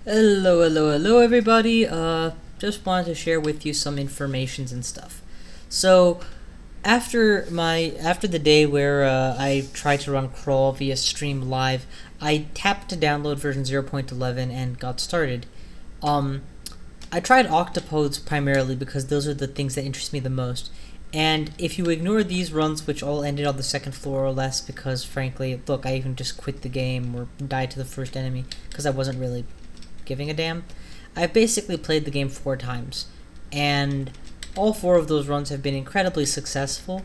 Hello everybody. Just wanted to share with you some informations and stuff. So, after the day where I tried to run crawl via stream live, I tapped to download version 0.11 and got started. Um, I tried Octopodes primarily because those are the things that interest me the most. And if you ignore these runs, which all ended on the second floor or less, because frankly, look, I even just quit the game or died to the first enemy because I wasn't really giving a damn. I've basically played the game 4 times, and all 4 of those runs have been incredibly successful.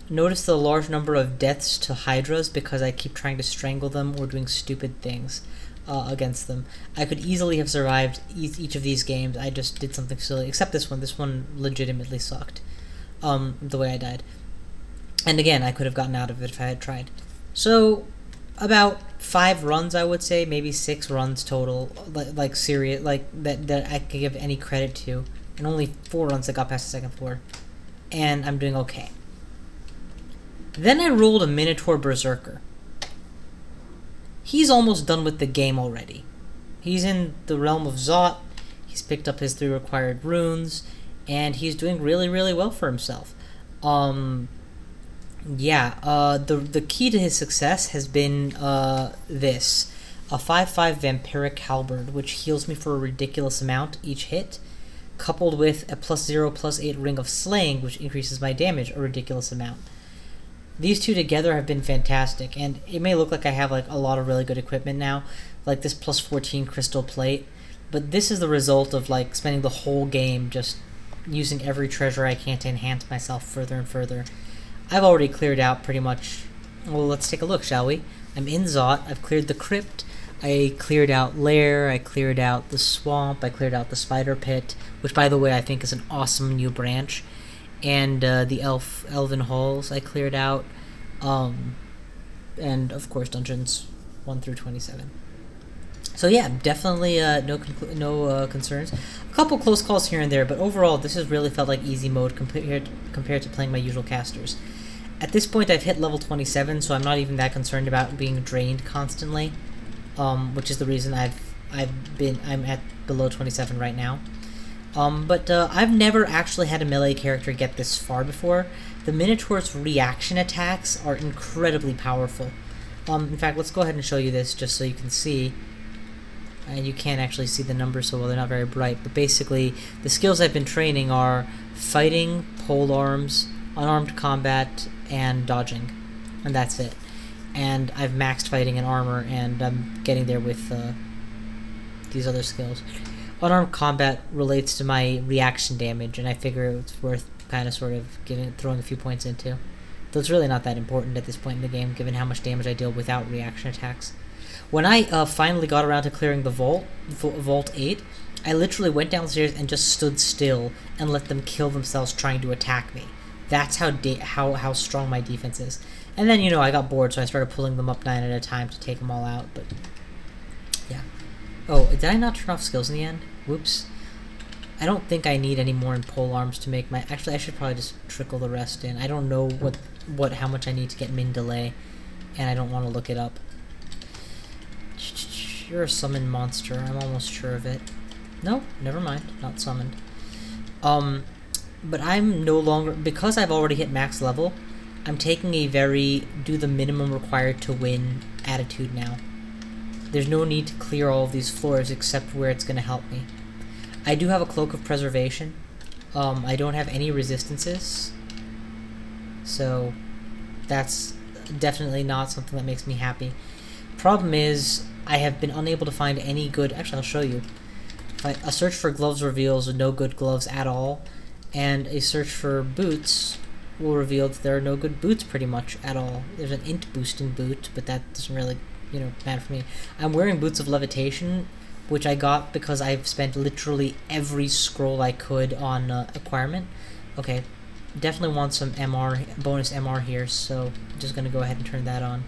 Notice the large number of deaths to hydras because I keep trying to strangle them or doing stupid things against them. I could easily have survived each of these games. I just did something silly, except this one. This one legitimately sucked, the way I died. And again, I could have gotten out of it if I had tried. So, about 5 runs, I would say, maybe 6 runs total, like serious, like that I could give any credit to, and only 4 runs that got past the second floor, and I'm doing okay. Then I rolled a Minotaur Berserker. He's almost done with the game already. He's in the realm of Zot. He's picked up his 3 required runes, and he's doing really, really well for himself. The key to his success has been this. A 5/5 Vampiric Halberd, which heals me for a ridiculous amount each hit, coupled with a +0/+8 Ring of Slaying, which increases my damage a ridiculous amount. These two together have been fantastic, and it may look like I have like a lot of really good equipment now, like this +14 Crystal Plate, but this is the result of like spending the whole game just using every treasure I can to enhance myself further and further. I've already cleared out pretty much. Well, let's take a look, shall we? I'm in Zot. I've cleared the crypt. I cleared out Lair. I cleared out the swamp. I cleared out the spider pit, which, by the way, I think is an awesome new branch. And the elven halls I cleared out. And of course dungeons 1 through 27. So yeah, definitely no concerns. A couple close calls here and there, but overall this has really felt like easy mode compared to playing my usual casters. At this point I've hit level 27, so I'm not even that concerned about being drained constantly, which is the reason I'm at below 27 right now. But I've never actually had a melee character get this far before. The Minotaur's reaction attacks are incredibly powerful. In fact, let's go ahead and show you this just so you can see. And you can't actually see the numbers so well, they're not very bright, but basically the skills I've been training are fighting, pole arms, unarmed combat, and dodging, and that's it. And I've maxed fighting and armor, and I'm getting there with these other skills. Unarmed combat relates to my reaction damage, and I figure it's worth kind of sort of throwing a few points into. Though it's really not that important at this point in the game, given how much damage I deal without reaction attacks. When I finally got around to clearing the Vault 8, I literally went downstairs and just stood still and let them kill themselves trying to attack me. That's how strong my defense is. And then, I got bored, so I started pulling them up 9 at a time to take them all out, but yeah. Oh, did I not turn off skills in the end? Whoops. I don't think I need any more in pole arms to make my... Actually, I should probably just trickle the rest in. I don't know how much I need to get min delay, and I don't want to look it up. You're a summoned monster. I'm almost sure of it. No, never mind. Not summoned. But I'm no longer... Because I've already hit max level, I'm taking a very do the minimum required to win attitude now. There's no need to clear all of these floors except where it's going to help me. I do have a Cloak of Preservation. I don't have any resistances. So that's definitely not something that makes me happy. Problem is, I have been unable to find any good... Actually, I'll show you. A search for gloves reveals no good gloves at all, and a search for boots will reveal that there are no good boots pretty much at all. There's an int boost in boot, but that doesn't really, matter for me. I'm wearing boots of levitation, which I got because I've spent literally every scroll I could on acquirement. Okay, definitely want some bonus MR here, so I'm just going to go ahead and turn that on.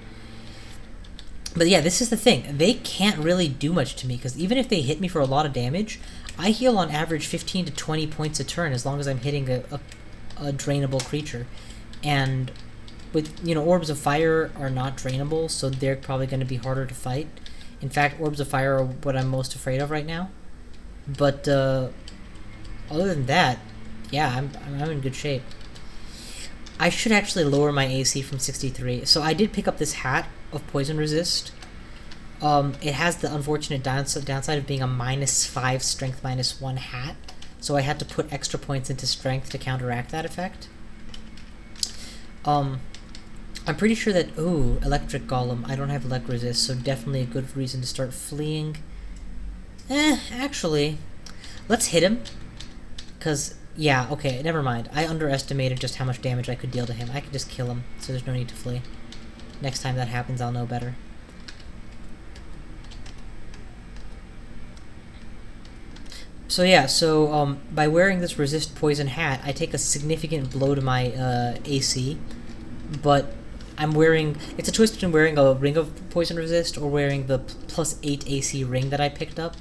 But yeah, this is the thing. They can't really do much to me, because even if they hit me for a lot of damage, I heal on average 15 to 20 points a turn as long as I'm hitting a drainable creature. And with, Orbs of Fire are not drainable, so they're probably going to be harder to fight. In fact, orbs of fire are what I'm most afraid of right now. But other than that, yeah, I'm in good shape. I should actually lower my AC from 63. So I did pick up this hat of poison resist. It has the unfortunate downside of being a -5 strength -1 hat. So I had to put extra points into strength to counteract that effect. I'm pretty sure that... Ooh, electric golem. I don't have elect resist, so definitely a good reason to start fleeing. Actually, let's hit him. Because, yeah, okay, never mind. I underestimated just how much damage I could deal to him. I could just kill him, so there's no need to flee. Next time that happens, I'll know better. So yeah, by wearing this resist poison hat, I take a significant blow to my AC, but I'm wearing... It's a choice between wearing a ring of poison resist or wearing the +8 AC ring that I picked up,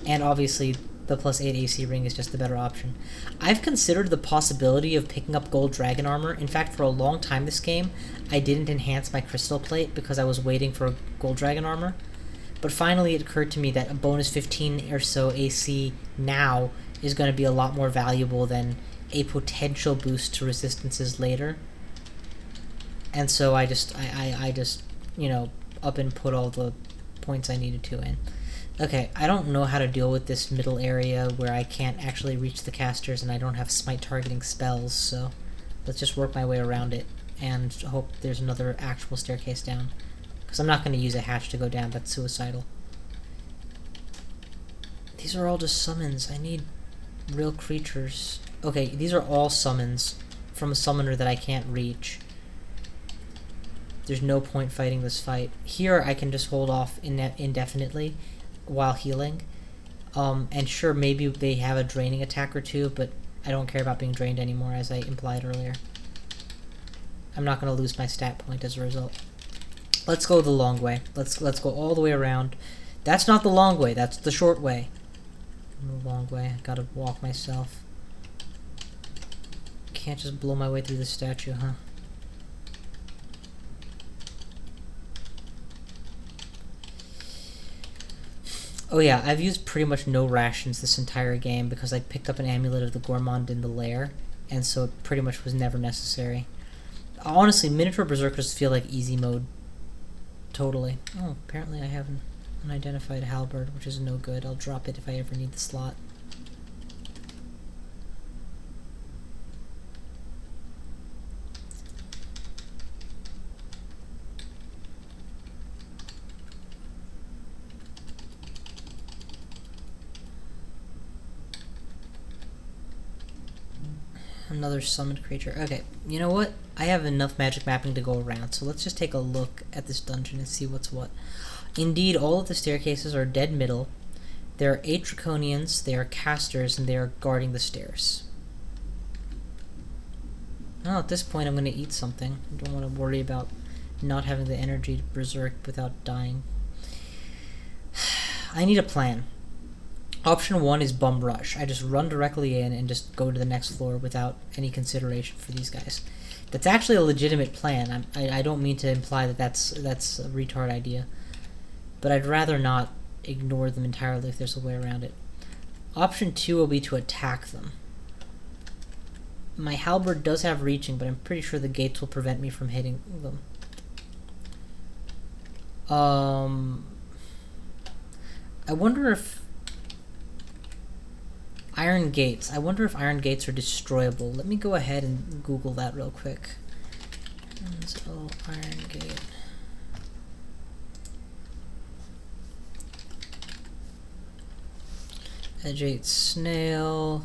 and obviously the +8 AC ring is just the better option. I've considered the possibility of picking up gold dragon armor. In fact, for a long time this game, I didn't enhance my crystal plate because I was waiting for gold dragon armor. But finally it occurred to me that a bonus 15 or so AC now is going to be a lot more valuable than a potential boost to resistances later. And so I just, you know, up and put all the points I needed to in. Okay, I don't know how to deal with this middle area where I can't actually reach the casters and I don't have smite targeting spells, so let's just work my way around it and hope there's another actual staircase down. Because I'm not going to use a hatch to go down, that's suicidal. These are all just summons. I need real creatures. Okay, these are all summons from a summoner that I can't reach. There's no point fighting this fight. Here I can just hold off indefinitely while healing. And sure, maybe they have a draining attack or two, but I don't care about being drained anymore, as I implied earlier. I'm not going to lose my stat point as a result. Let's go the long way. Let's go all the way around. That's not the long way, that's the short way. The long way, I gotta walk myself. Can't just blow my way through the statue, huh? Oh yeah, I've used pretty much no rations this entire game because I picked up an amulet of the Gourmand in the Lair, and so it pretty much was never necessary. Honestly, Minotaur Berserkers feel like easy mode. Totally. Oh, apparently I have an unidentified halberd, which is no good. I'll drop it if I ever need the slot. Another summoned creature. Okay, you know what? I have enough magic mapping to go around, so let's just take a look at this dungeon and see what's what. Indeed, all of the staircases are dead middle. There are 8 draconians, they are casters, and they are guarding the stairs. Well, at this point I'm going to eat something. I don't want to worry about not having the energy to berserk without dying. I need a plan. Option 1 is bum rush. I just run directly in and just go to the next floor without any consideration for these guys. That's actually a legitimate plan. I don't mean to imply that that's a retard idea. But I'd rather not ignore them entirely if there's a way around it. Option 2 will be to attack them. My halberd does have reaching, but I'm pretty sure the gates will prevent me from hitting them. I wonder if iron gates. I wonder if iron gates are destroyable. Let me go ahead and Google that real quick. So, iron gate. Edge 8 snail.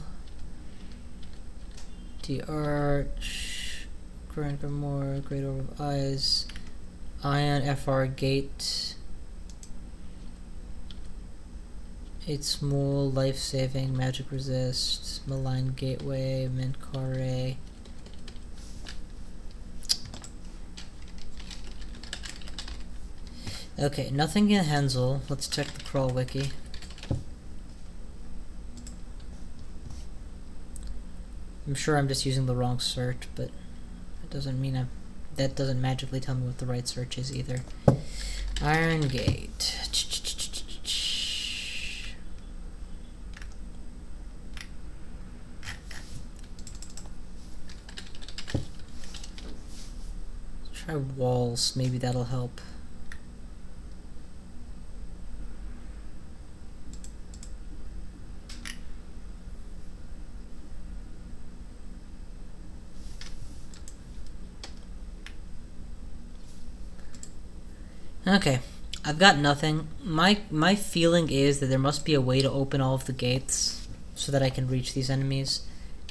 The arch. Grand Grimoire. Great Orb of Eyes. Ion FR gate. 8 small, life-saving, magic resist, malign gateway, Menkare. Okay, nothing in Hensel. Let's check the crawl wiki. I'm sure I'm just using the wrong search, but it doesn't mean that doesn't magically tell me what the right search is either. Iron Gate. Try walls, maybe that'll help. Okay, I've got nothing. My feeling is that there must be a way to open all of the gates so that I can reach these enemies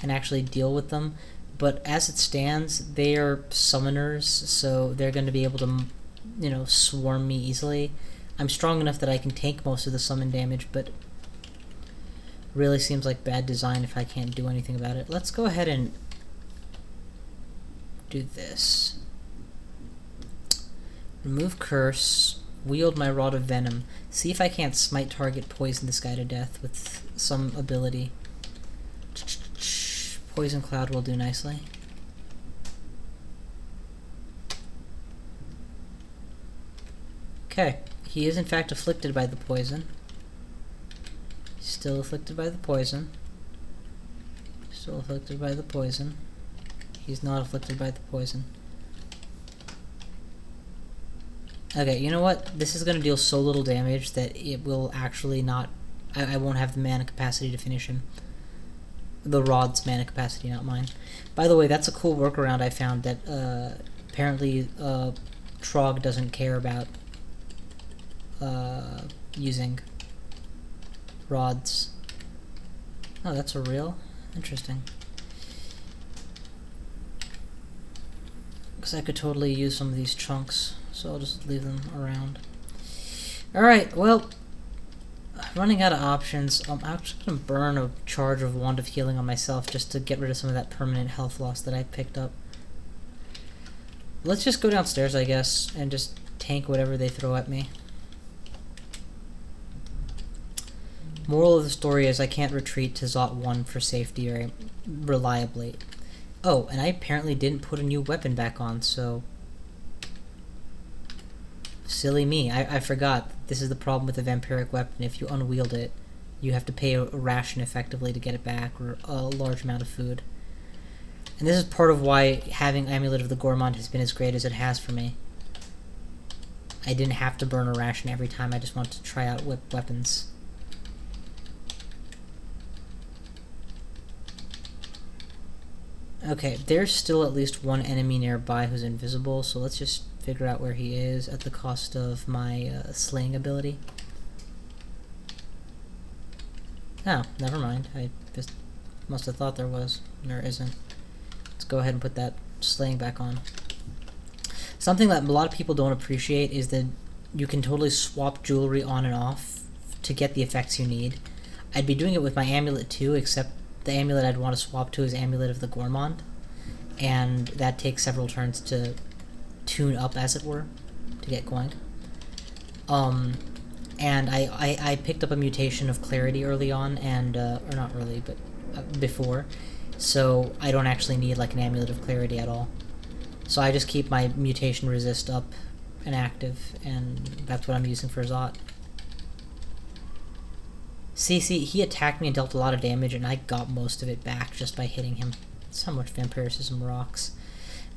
and actually deal with them. But as it stands, they are summoners, so they're going to be able to, you know, swarm me easily. I'm strong enough that I can tank most of the summon damage, but really seems like bad design if I can't do anything about it. Let's go ahead and do this. Remove curse, wield my rod of venom. See if I can't smite target, poison this guy to death with some ability. Poison cloud will do nicely. Okay, he is in fact afflicted by the poison. Still afflicted by the poison. Still afflicted by the poison. He's not afflicted by the poison. Okay, you know what? This is going to deal so little damage that it will actually not... I won't have the mana capacity to finish him. The rod's mana capacity, not mine. By the way, that's a cool workaround I found that apparently Trog doesn't care about using rods. Oh, that's a real? Interesting. Because I could totally use some of these chunks. So I'll just leave them around. Alright, well, running out of options. I'm just going to burn a charge of Wand of Healing on myself just to get rid of some of that permanent health loss that I picked up. Let's just go downstairs, I guess, and just tank whatever they throw at me. Moral of the story is I can't retreat to Zot 1 for safety or reliably. Oh, and I apparently didn't put a new weapon back on, so... Silly me. I forgot. This is the problem with a vampiric weapon. If you unwield it, you have to pay a ration effectively to get it back, or a large amount of food. And this is part of why having Amulet of the Gourmand has been as great as it has for me. I didn't have to burn a ration every time. I just wanted to try out weapons. Okay, there's still at least one enemy nearby who's invisible, so let's just figure out where he is at the cost of my slaying ability. Oh, never mind. I just must have thought there was. There isn't. Let's go ahead and put that slaying back on. Something that a lot of people don't appreciate is that you can totally swap jewelry on and off to get the effects you need. I'd be doing it with my amulet too, except the amulet I'd want to swap to is Amulet of the Gourmand, and that takes several turns to tune up, as it were, to get going. And I picked up a mutation of Clarity early on, and or not early, but before, so I don't actually need like an Amulet of Clarity at all. So I just keep my mutation resist up and active, and that's what I'm using for Zot. See, he attacked me and dealt a lot of damage, and I got most of it back just by hitting him. That's how much vampiricism rocks.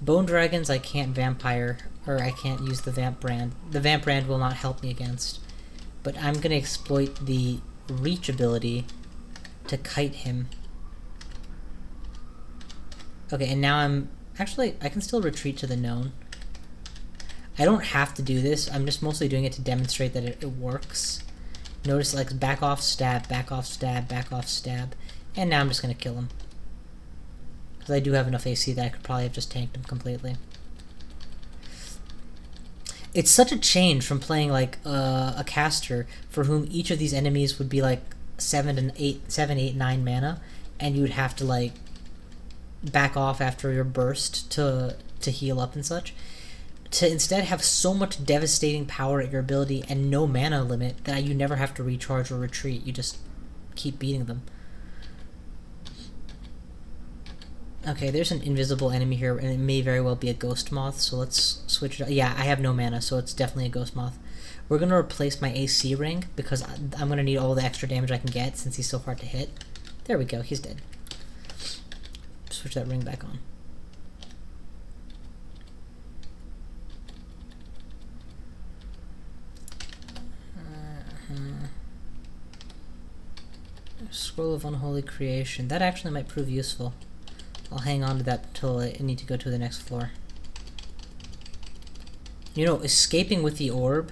Bone dragons I can't vampire, or I can't use the vamp brand. The vamp brand will not help me against. But I'm going to exploit the reach ability to kite him. Okay, and now I'm... Actually, I can still retreat to the known. I don't have to do this. I'm just mostly doing it to demonstrate that it works. Notice, like, back off, stab, back off, stab, back off, stab. And now I'm just going to kill him. Because I do have enough AC that I could probably have just tanked him completely. It's such a change from playing, like, a caster for whom each of these enemies would be, like, 7, 8, 9 mana. And you would have to, like, back off after your burst to heal up and such. To instead have so much devastating power at your ability and no mana limit that you never have to recharge or retreat. You just keep beating them. Okay, there's an invisible enemy here, and it may very well be a ghost moth, so let's switch it up. Yeah, I have no mana, so it's definitely a ghost moth. We're going to replace my AC ring, because I'm going to need all the extra damage I can get since he's so hard to hit. There we go, he's dead. Switch that ring back on. Scroll of Unholy Creation. That actually might prove useful. I'll hang on to that until I need to go to the next floor. You know, escaping with the orb,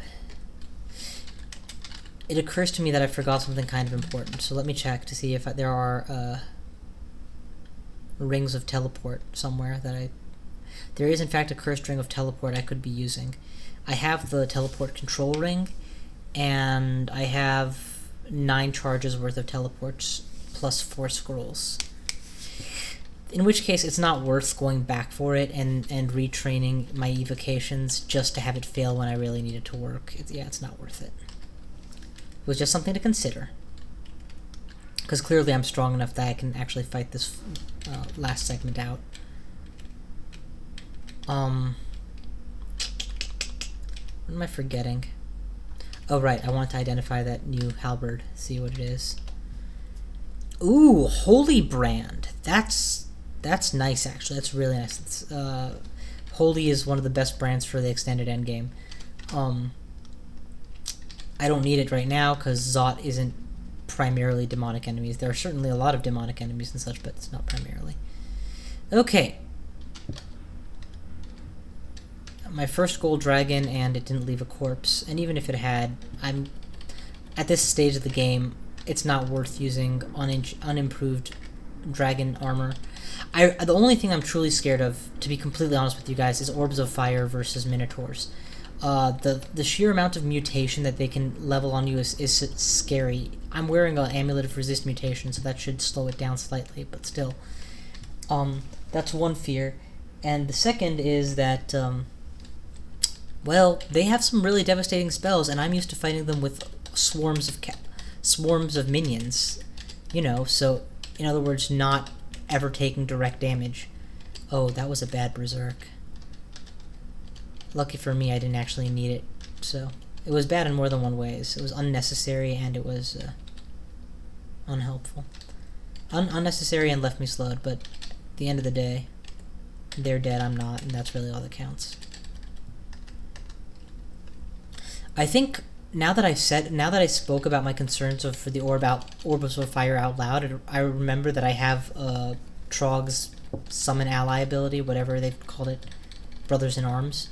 it occurs to me that I forgot something kind of important. So let me check to see if there are rings of teleport somewhere that I... There is in fact a cursed ring of teleport I could be using. I have the teleport control ring, and I have 9 charges worth of teleports plus 4 scrolls. In which case, it's not worth going back for it and retraining my evocations just to have it fail when I really need it to work. It's not worth it. It was just something to consider. Because clearly I'm strong enough that I can actually fight this last segment out. What am I forgetting? Oh right, I wanted to identify that new halberd, see what it is. Ooh, Holy Brand. That's nice, actually. That's really nice. It's, Holy is one of the best brands for the extended endgame. I don't need it right now because Zot isn't primarily demonic enemies. There are certainly a lot of demonic enemies and such, but it's not primarily. Okay. My first gold dragon, and it didn't leave a corpse. And even if it had, I'm at this stage of the game, it's not worth using unimproved dragon armor. The only thing I'm truly scared of, to be completely honest with you guys, is orbs of fire versus minotaurs. The sheer amount of mutation that they can level on you is scary. I'm wearing an amulet of resist mutation, so that should slow it down slightly, but still. That's one fear. And the second is that, well, they have some really devastating spells, and I'm used to fighting them with swarms of minions. You know, so, in other words, not ever taking direct damage. Oh, that was a bad berserk. Lucky for me, I didn't actually need it, so... It was bad in more than one ways. It was unnecessary, and it was, unhelpful. Unnecessary and left me slowed, but at the end of the day, they're dead, I'm not, and that's really all that counts. I think... Now that I spoke about my concerns for the orbs of fire out loud, I remember that I have Trog's summon ally ability, whatever they've called it, Brothers in Arms.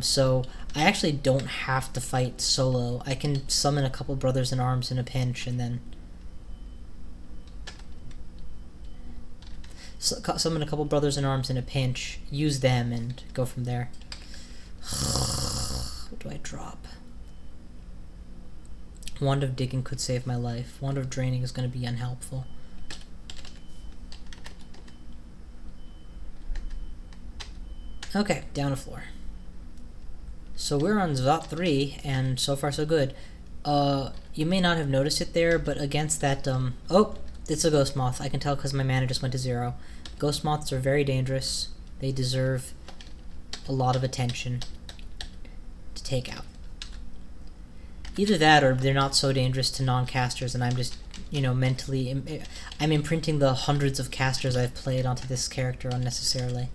So I actually don't have to fight solo. I can summon a couple Brothers in Arms in a pinch, and then summon a couple Brothers in Arms in a pinch, use them, and go from there. What do I drop? Wand of Digging could save my life. Wand of Draining is going to be unhelpful. Okay, down a floor. So we're on Zot 3, and so far so good. You may not have noticed it there, but against that, oh, it's a Ghost Moth. I can tell because my mana just went to 0. Ghost Moths are very dangerous. They deserve a lot of attention to take out. Either that, or they're not so dangerous to non-casters, and I'm just, you know, mentally... I'm imprinting the hundreds of casters I've played onto this character unnecessarily.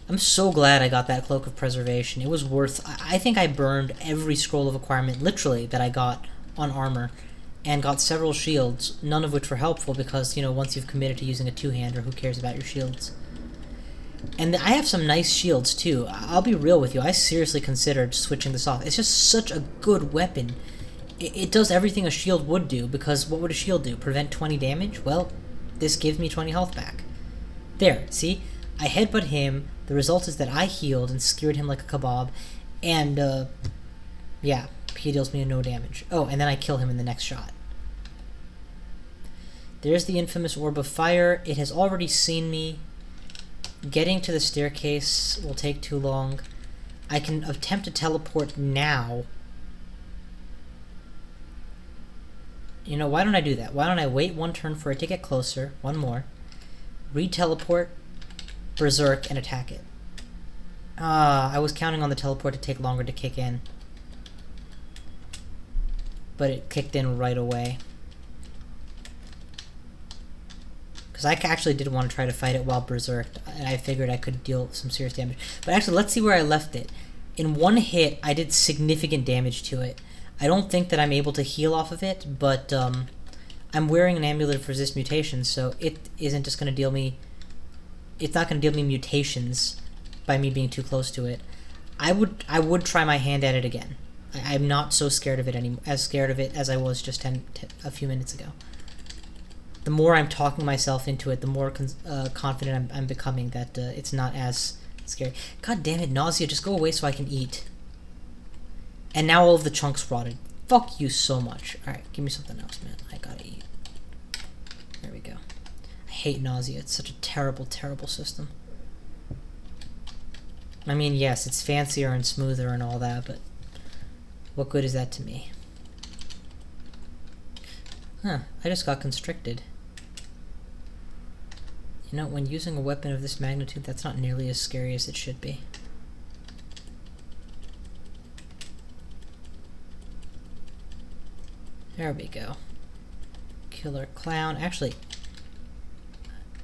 I'm so glad I got that Cloak of Preservation. It was worth... I think I burned every Scroll of Acquirement, literally, that I got on armor, and got several shields, none of which were helpful because, you know, once you've committed to using a two-hander, who cares about your shields? And I have some nice shields, too. I'll be real with you. I seriously considered switching this off. It's just such a good weapon. It does everything a shield would do, because what would a shield do? Prevent 20 damage? Well, this gives me 20 health back. There, see? I headbutt him. The result is that I healed and skewered him like a kebab. And, yeah, he deals me no damage. Oh, and then I kill him in the next shot. There's the infamous Orb of Fire. It has already seen me. Getting to the staircase will take too long. I can attempt to teleport now. You know, why don't I do that? Why don't I wait one turn for it to get closer? One more. Re-teleport, berserk, and attack it. I was counting on the teleport to take longer to kick in. But it kicked in right away. Because I actually did want to try to fight it while berserked, and I figured I could deal some serious damage. But actually, let's see where I left it. In one hit, I did significant damage to it. I don't think that I'm able to heal off of it, but I'm wearing an amulet of resist mutations, so it isn't just going to deal me... It's not going to deal me mutations by me being too close to it. I would try my hand at it again. I'm not so scared of it anymore, as scared of it as I was just a few minutes ago. The more I'm talking myself into it, the more confident I'm becoming that it's not as scary. God damn it, nausea, just go away so I can eat. And now all of the chunks rotted. Fuck you so much. Alright, give me something else, man. I gotta eat. There we go. I hate nausea. It's such a terrible, terrible system. I mean, yes, it's fancier and smoother and all that, but what good is that to me? Huh, I just got constricted. You know, when using a weapon of this magnitude, that's not nearly as scary as it should be. There we go. Killer clown. Actually,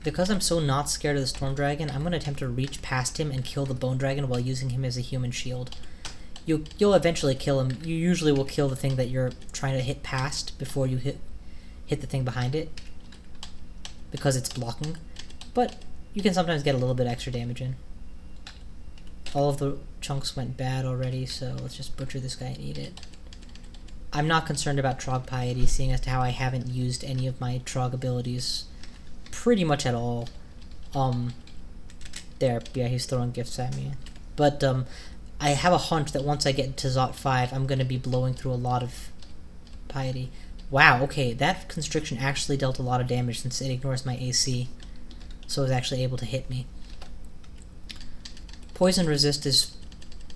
because I'm so not scared of the storm dragon, I'm going to attempt to reach past him and kill the bone dragon while using him as a human shield. You'll eventually kill him. You usually will kill the thing that you're trying to hit past before you hit the thing behind it, because it's blocking. But you can sometimes get a little bit extra damage in. All of the chunks went bad already, so let's just butcher this guy and eat it. I'm not concerned about Trog Piety, seeing as to how I haven't used any of my Trog abilities pretty much at all. There, yeah, he's throwing gifts at me. But, I have a hunch that once I get to Zot 5, I'm going to be blowing through a lot of Piety. Wow, okay, that constriction actually dealt a lot of damage since it ignores my AC. So it was actually able to hit me. Poison resist is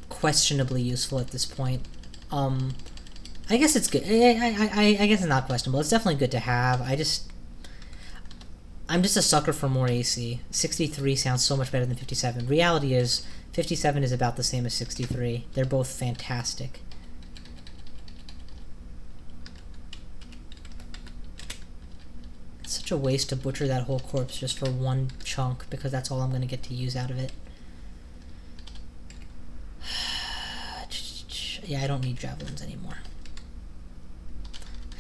questionably useful at this point. I guess it's good. I guess it's not questionable. It's definitely good to have. I'm just a sucker for more AC. 63 sounds so much better than 57. Reality is, 57 is about the same as 63. They're both fantastic. It's such a waste to butcher that whole corpse just for one chunk, because that's all I'm going to get to use out of it. Yeah, I don't need javelins anymore.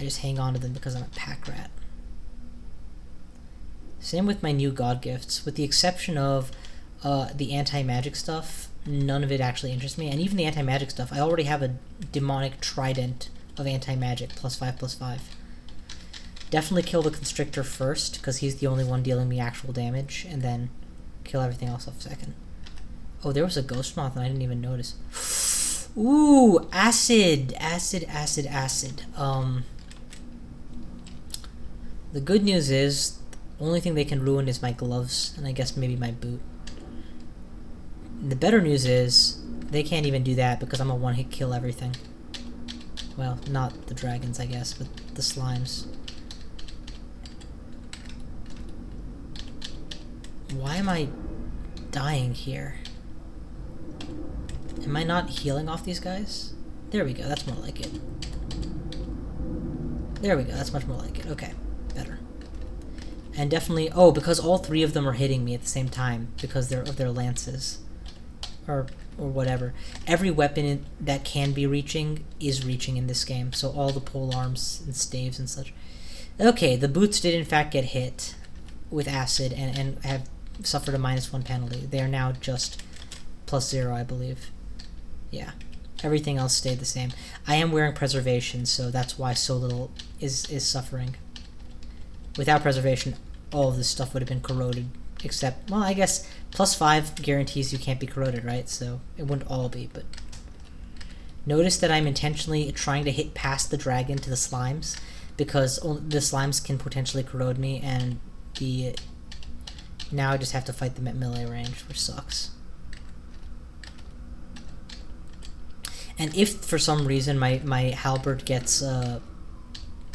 I just hang on to them because I'm a pack rat. Same with my new god gifts. With the exception of the anti-magic stuff, none of it actually interests me. And even the anti-magic stuff, I already have a demonic trident of anti-magic, +5/+5. Definitely kill the constrictor first, because he's the only one dealing me actual damage, and then kill everything else off second. Oh, there was a ghost moth and I didn't even notice. Ooh, acid. The good news is, the only thing they can ruin is my gloves, and I guess maybe my boot. And the better news is, they can't even do that because I'm a one-hit kill everything. Well, not the dragons, I guess, but the slimes. Why am I dying here? Am I not healing off these guys? There we go, that's more like it. There we go, that's much more like it. Okay, better. And definitely, oh, because all three of them are hitting me at the same time because they're of their lances. Or whatever. Every weapon that can be reaching is reaching in this game, so all the pole arms and staves and such. Okay, the boots did in fact get hit with acid and have suffered a -1 penalty. They are now just +0, I believe. Yeah. Everything else stayed the same. I am wearing preservation, so that's why so little is suffering. Without preservation, all of this stuff would have been corroded. Except, well, I guess +5 guarantees you can't be corroded, right? So it wouldn't all be, but... Notice that I'm intentionally trying to hit past the dragon to the slimes, because the slimes can potentially corrode me, and now I just have to fight them at melee range, which sucks. And if for some reason my halberd gets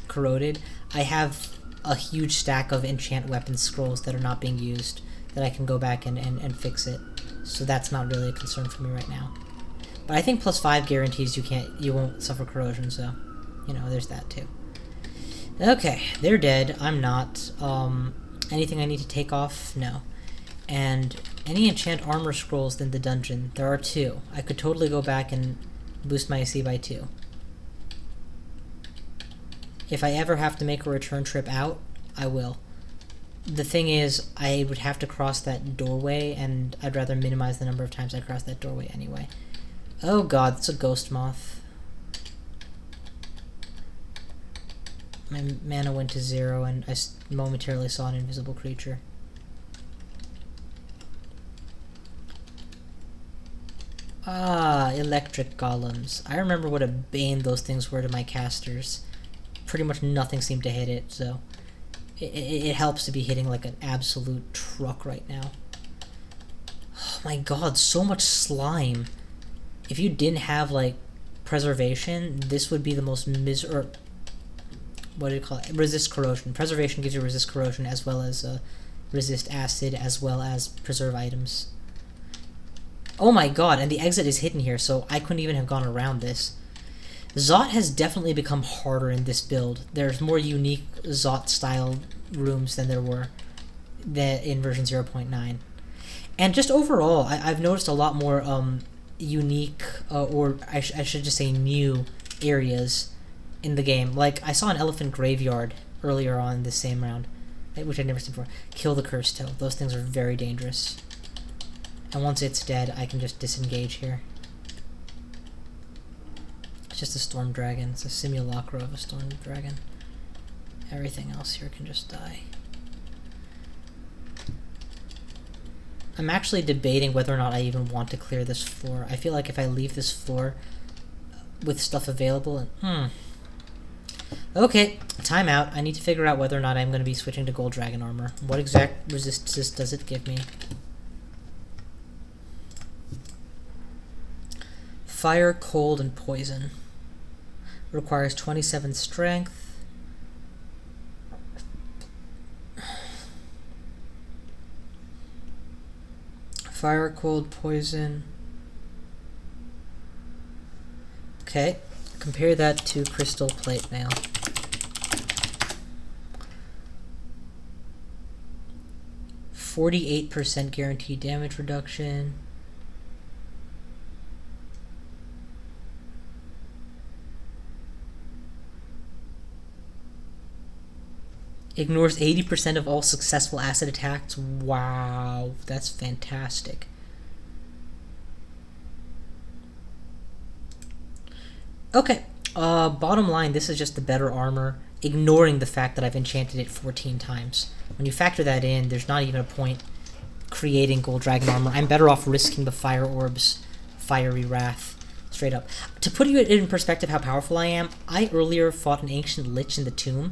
corroded, I have a huge stack of enchant weapon scrolls that are not being used that I can go back and fix it. So that's not really a concern for me right now. But I think +5 guarantees you won't suffer corrosion, so you know, there's that too. Okay, they're dead. I'm not. Anything I need to take off? No. And any enchant armor scrolls in the dungeon? There are 2. I could totally go back and boost my AC by 2. If I ever have to make a return trip out, I will. The thing is, I would have to cross that doorway, and I'd rather minimize the number of times I cross that doorway anyway. Oh god, it's a ghost moth. My mana went to 0, and I momentarily saw an invisible creature. Ah, electric golems. I remember what a bane those things were to my casters. Pretty much nothing seemed to hit it, so it helps to be hitting like an absolute truck right now. Oh my god, so much slime. If you didn't have like preservation, this would be the most what do you call it? Resist corrosion. Preservation gives you resist corrosion as well as resist acid as well as preserve items. Oh my god, and the exit is hidden here, so I couldn't even have gone around this. Zot has definitely become harder in this build. There's more unique Zot style rooms than there were in version 0.9. And just overall, I've noticed a lot more unique, or I should just say new areas in the game. Like, I saw an elephant graveyard earlier on this same round, which I'd never seen before. Kill the cursed toe. Those things are very dangerous. And once it's dead, I can just disengage here. It's just a storm dragon. It's a simulacra of a storm dragon. Everything else here can just die. I'm actually debating whether or not I even want to clear this floor. I feel like if I leave this floor with stuff available, and okay, time out. I need to figure out whether or not I'm going to be switching to gold dragon armor. What exact resistance does it give me? Fire, cold, and poison. Requires 27 strength. Fire, cold, poison. Okay, compare that to crystal plate mail. %48 guaranteed damage reduction. Ignores 80% of all successful acid attacks. Wow, that's fantastic. Okay, bottom line, this is just the better armor, ignoring the fact that I've enchanted it 14 times. When you factor that in, there's not even a point creating gold dragon armor. I'm better off risking the fire orb's fiery wrath, straight up. To put you in perspective how powerful I am, I earlier fought an ancient lich in the tomb,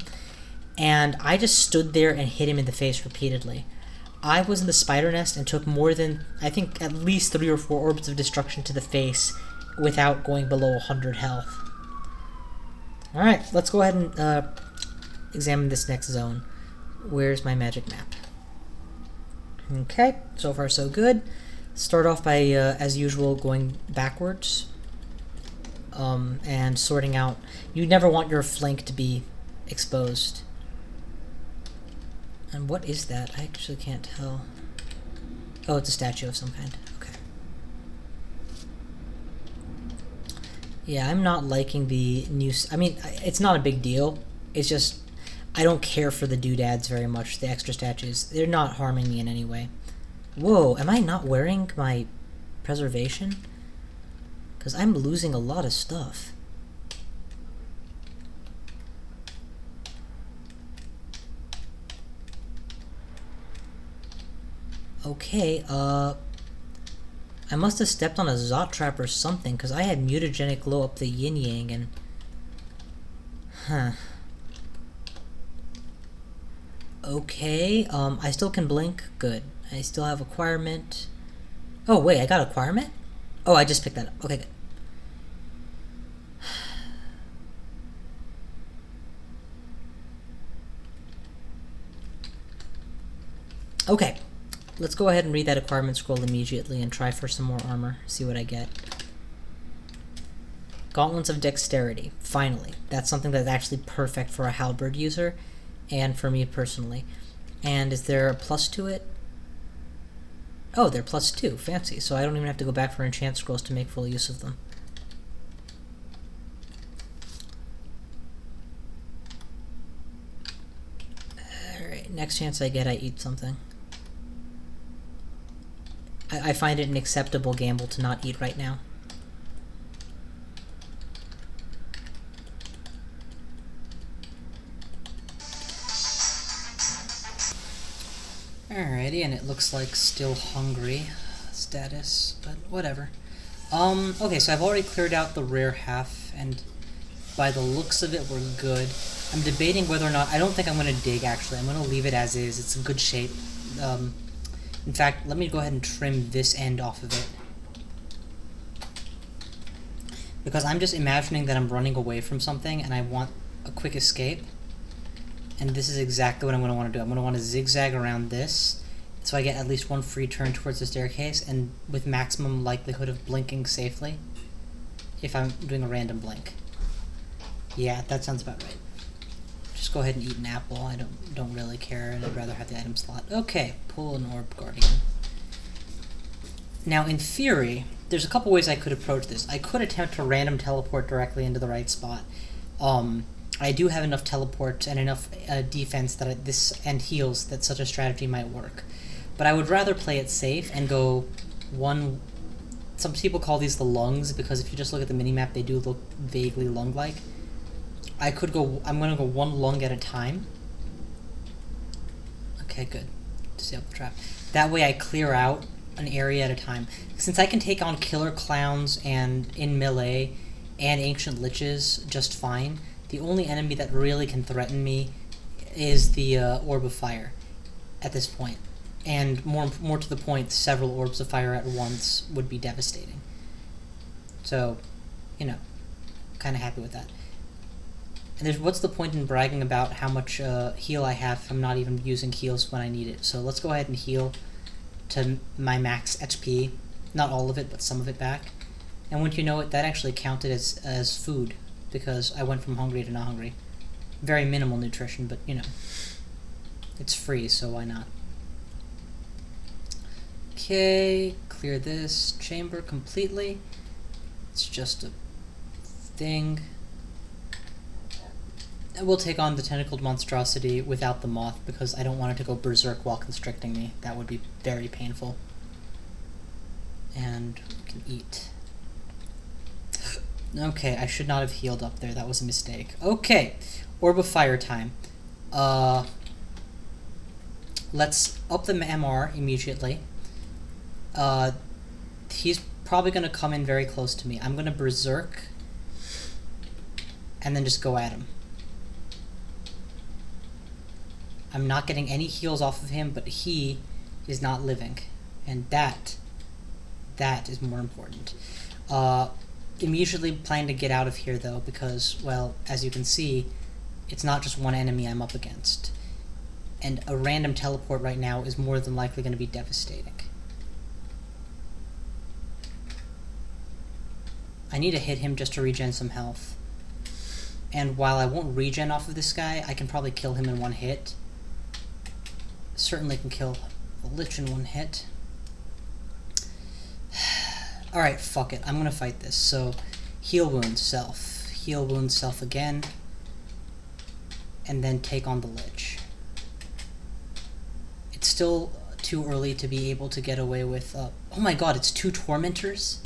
and I just stood there and hit him in the face repeatedly. I was in the spider nest and took more than, I think, at least 3 or 4 orbs of destruction to the face without going below 100 health. Alright, let's go ahead and examine this next zone. Where's my magic map? Okay, so far so good. Start off by, as usual, going backwards. And sorting out. You never want your flank to be exposed. And what is that? I actually can't tell. Oh, it's a statue of some kind. Okay. Yeah, I'm not liking the new... I mean, it's not a big deal. It's just... I don't care for the doodads very much, the extra statues. They're not harming me in any way. Whoa, am I not wearing my preservation? Because I'm losing a lot of stuff. Okay, I must have stepped on a Zot trap or something, because I had mutagenic glow up the yin-yang, and... Huh. Okay, I still can blink. Good. I still have acquirement. Oh, wait, I got acquirement? Oh, I just picked that up. Okay, good. Okay. Let's go ahead and read that acquirement scroll immediately and try for some more armor. See what I get. Gauntlets of Dexterity. Finally. That's something that's actually perfect for a halberd user and for me personally. And is there a plus to it? Oh, they're +2. Fancy. So I don't even have to go back for enchant scrolls to make full use of them. next chance I get, I eat something. I find it an acceptable gamble to not eat right now. Alrighty, and it looks like still hungry status, but whatever. Okay, so I've already cleared out the rear half, and by the looks of it, we're good. I'm debating whether or not... I don't think I'm going to dig, actually. I'm going to leave it as is. It's in good shape. In fact, let me go ahead and trim this end off of it. Because I'm just imagining that I'm running away from something, and I want a quick escape. And this is exactly what I'm going to want to do. I'm going to want to zigzag around this, so I get at least one free turn towards the staircase, and with maximum likelihood of blinking safely, if I'm doing a random blink. Yeah, that sounds about right. Just go ahead and eat an apple. I don't really care, and I'd rather have the item slot. Okay, pull an orb guardian. Now, in theory, there's a couple ways I could approach this. I could attempt to random teleport directly into the right spot. I do have enough teleport and enough defense that and heals that such a strategy might work. But I would rather play it safe and go one... Some people call these the lungs, because if you just look at the minimap, they do look vaguely lung-like. I'm going to go one lung at a time. Okay, good. Disable the trap. That way I clear out an area at a time. Since I can take on killer clowns and in melee and ancient liches just fine, the only enemy that really can threaten me is the orb of fire at this point. And more to the point, several orbs of fire at once would be devastating. So, you know, kind of happy with that. And what's the point in bragging about how much heal I have if I'm not even using heals when I need it? So let's go ahead and heal to my max HP. Not all of it, but some of it back. And wouldn't you know it, that actually counted as food, because I went from hungry to not hungry. Very minimal nutrition, but, you know, it's free, so why not? Okay, clear this chamber completely. It's just a thing. We'll take on the tentacled monstrosity without the moth, because I don't want it to go berserk while constricting me. That would be very painful. And we can eat. Okay, I should not have healed up there. That was a mistake. Okay, Orb of Fire time. Let's up the MR immediately. He's probably going to come in very close to me. I'm going to berserk and then just go at him. I'm not getting any heals off of him, but he is not living. And that is more important. Immediately planning to get out of here, though, because, well, as you can see, it's not just one enemy I'm up against. And a random teleport right now is more than likely going to be devastating. I need to hit him just to regen some health. And while I won't regen off of this guy, I can probably kill him in one hit. Certainly can kill a lich in one hit. Alright, fuck it. I'm gonna fight this. So, heal wound self. Heal wound self again. And then take on the lich. It's still too early to be able to get away with... oh my god, it's 2 tormentors?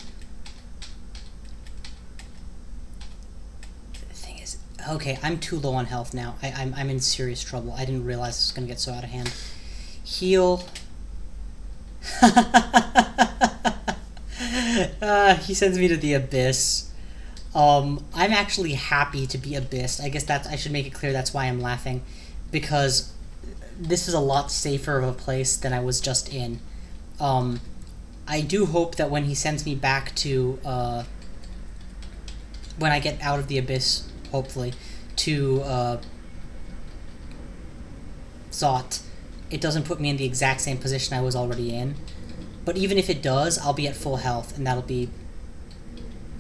The thing is... Okay, I'm too low on health now. I'm in serious trouble. I didn't realize this was gonna get so out of hand. Heal. He sends me to the abyss. I'm actually happy to be abyssed. I guess I should make it clear that's why I'm laughing, because this is a lot safer of a place than I was just in. I do hope that when he sends me back to when I get out of the abyss, hopefully, to Zot, it doesn't put me in the exact same position I was already in. But even if it does, I'll be at full health, and that'll be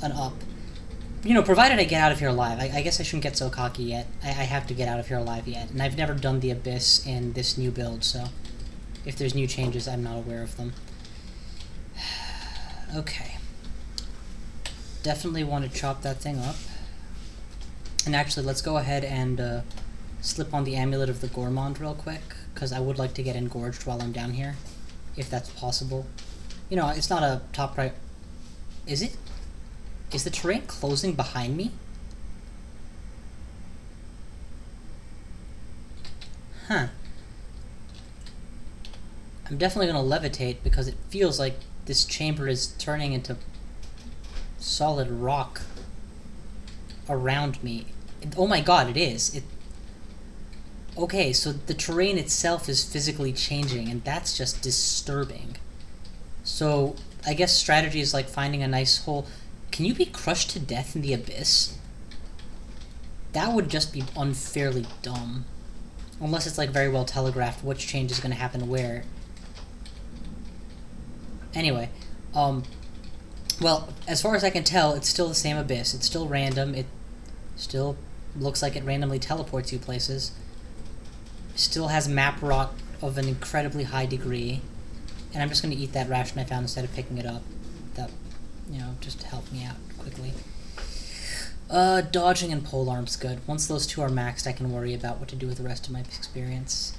an up. You know, provided I get out of here alive. I guess I shouldn't get so cocky yet. I have to get out of here alive yet. And I've never done the Abyss in this new build, so if there's new changes, I'm not aware of them. Okay. Definitely want to chop that thing up. And actually, let's go ahead and slip on the Amulet of the Gourmand real quick, because I would like to get engorged while I'm down here, if that's possible. You know, it's not a top right. Is it? Is the terrain closing behind me? Huh. I'm definitely going to levitate because it feels like this chamber is turning into solid rock around me. Oh my god, it is. Okay, so the terrain itself is physically changing, and that's just disturbing. So, I guess strategy is like finding a nice hole. Can you be crushed to death in the abyss? That would just be unfairly dumb. Unless it's like very well telegraphed which change is going to happen where. Anyway, well, as far as I can tell, it's still the same abyss. It's still random. It still looks like it randomly teleports you places. Still has map rot of an incredibly high degree. And I'm just going to eat that ration I found instead of picking it up. That, you know, just to help me out quickly. Dodging and polearm's good. Once those two are maxed, I can worry about what to do with the rest of my experience.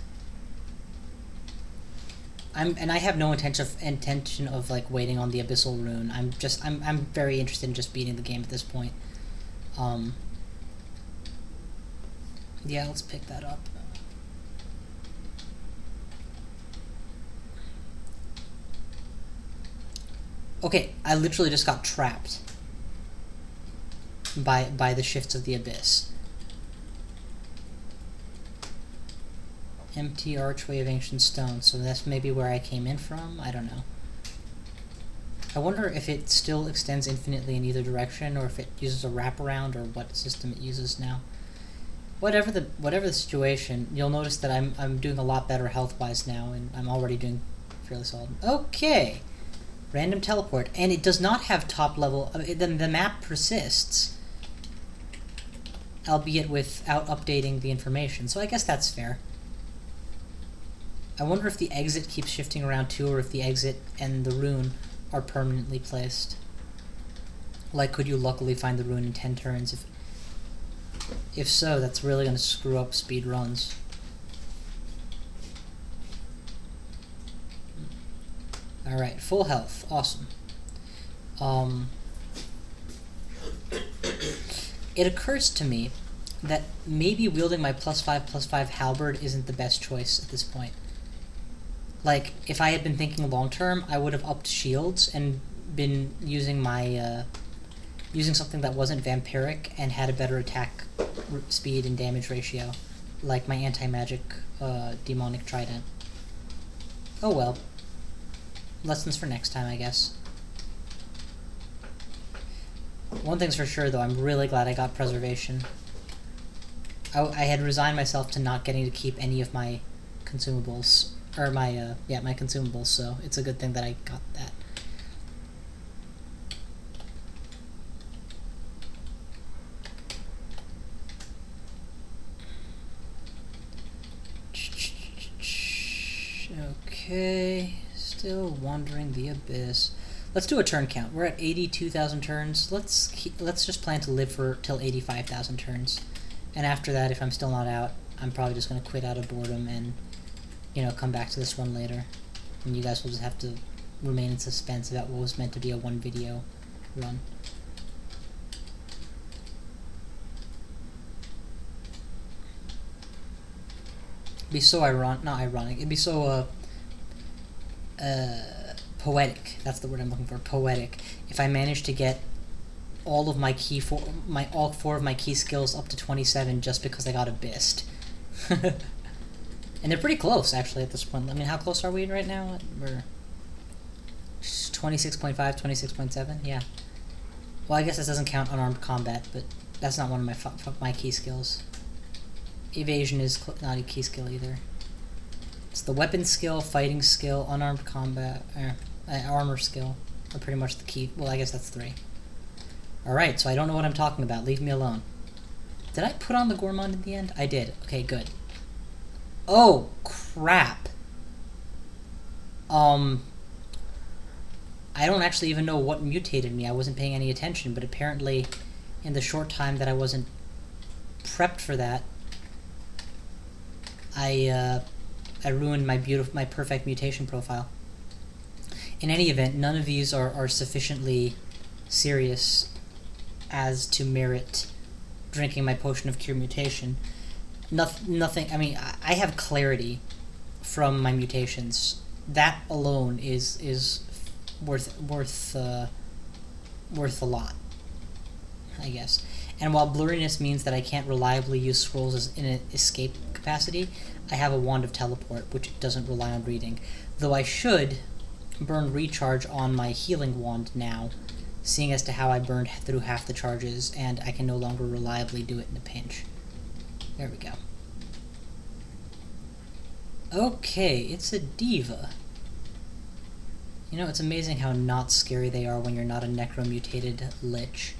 I have no intention of like waiting on the abyssal rune. I'm very interested in just beating the game at this point. Yeah, let's pick that up. Okay, I literally just got trapped by the shifts of the abyss. Empty archway of ancient stone, so that's maybe where I came in from? I don't know. I wonder if it still extends infinitely in either direction, or if it uses a wraparound, or what system it uses now. Whatever the situation, you'll notice that I'm doing a lot better health-wise now, and I'm already doing fairly solid. Okay! Random teleport, and it does not have top level. The map persists, albeit without updating the information, so I guess that's fair. I wonder if the exit keeps shifting around too, or if the exit and the rune are permanently placed. Like, could you luckily find the rune in 10 turns? If so, that's really going to screw up speed runs. Alright, full health. Awesome. It occurs to me that maybe wielding my +5/+5 halberd isn't the best choice at this point. Like, if I had been thinking long term, I would have upped shields and been using my, using something that wasn't vampiric and had a better attack speed and damage ratio, like my anti-magic, demonic trident. Oh well. Lessons for next time, I guess. One thing's for sure, though, I'm really glad I got preservation. I had resigned myself to not getting to keep any of my consumables, or my, my consumables, so it's a good thing that I got that. Okay, still wandering the abyss. Let's do a turn count. We're at 82,000 turns. Let's just plan to live for till 85,000 turns. And after that, if I'm still not out, I'm probably just going to quit out of boredom and, you know, come back to this one later. And you guys will just have to remain in suspense about what was meant to be a one video run. It'd be so not ironic. It'd be so, poetic. That's the word I'm looking for. Poetic. If I managed to get all of my all four of my key skills up to 27 just because I got abyssed. And they're pretty close, actually, at this point. I mean, how close are we right now? We're 26.5, 26.7? Yeah. Well, I guess this doesn't count unarmed combat, but that's not one of my key skills. Evasion is not a key skill either. It's the weapon skill, fighting skill, unarmed combat, armor skill are pretty much the key. Well, I guess that's 3. Alright, so I don't know what I'm talking about. Leave me alone. Did I put on the Gourmand in the end? I did. Okay, good. Oh, crap. I don't actually even know what mutated me. I wasn't paying any attention, but apparently in the short time that I wasn't prepped for that, I ruined my perfect mutation profile. In any event, none of these are sufficiently serious as to merit drinking my potion of cure mutation. Nothing. I mean, I have clarity from my mutations. That alone is worth a lot, I guess. And while blurriness means that I can't reliably use scrolls in an escape capacity, I have a wand of teleport, which doesn't rely on reading. Though I should burn recharge on my healing wand now, seeing as to how I burned through half the charges, and I can no longer reliably do it in a pinch. There we go. Okay, it's a diva. You know, it's amazing how not scary they are when you're not a necromutated lich.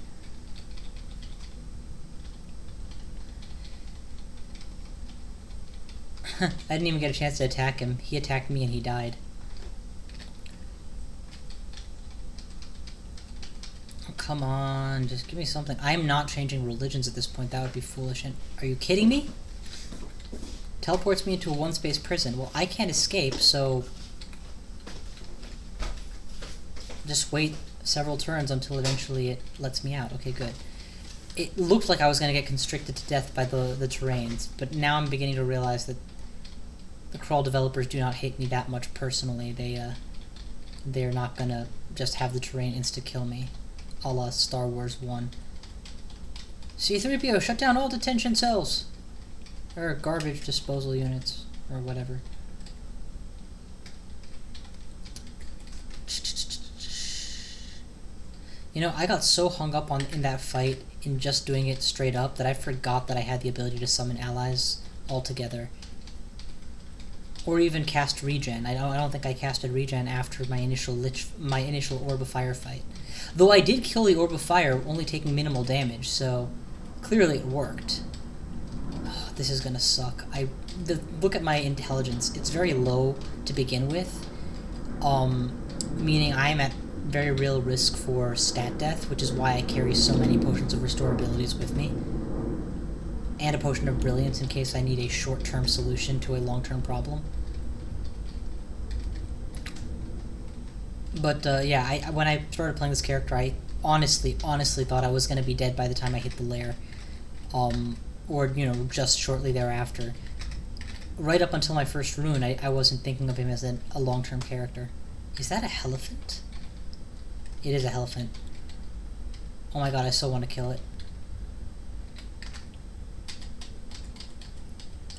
I didn't even get a chance to attack him. He attacked me and he died. Oh, come on, just give me something. I'm not changing religions at this point. That would be foolish. And are you kidding me? Teleports me into a one-space prison. Well, I can't escape, so just wait several turns until eventually it lets me out. Okay, good. It looked like I was going to get constricted to death by the terrains, but now I'm beginning to realize that the crawl developers do not hate me that much personally. They're not going to just have the terrain insta-kill me, a la Star Wars 1. C-3PO, shut down all detention cells! Or garbage disposal units, or whatever. You know, I got so hung up in that fight in just doing it straight up that I forgot that I had the ability to summon allies altogether. Or even cast regen. I don't think I casted regen after my initial Orb of Fire fight. Though I did kill the Orb of Fire, only taking minimal damage, so clearly it worked. Oh, this is gonna suck. Look at my intelligence. It's very low to begin with, meaning I am at very real risk for stat death, which is why I carry so many potions of restore abilities with me. And a potion of brilliance in case I need a short-term solution to a long-term problem. But yeah, when I started playing this character, I honestly thought I was going to be dead by the time I hit the Lair. Or, you know, just shortly thereafter. Right up until my first rune, I wasn't thinking of him as a long-term character. Is that a elephant? It is a elephant. Oh my god, I so want to kill it.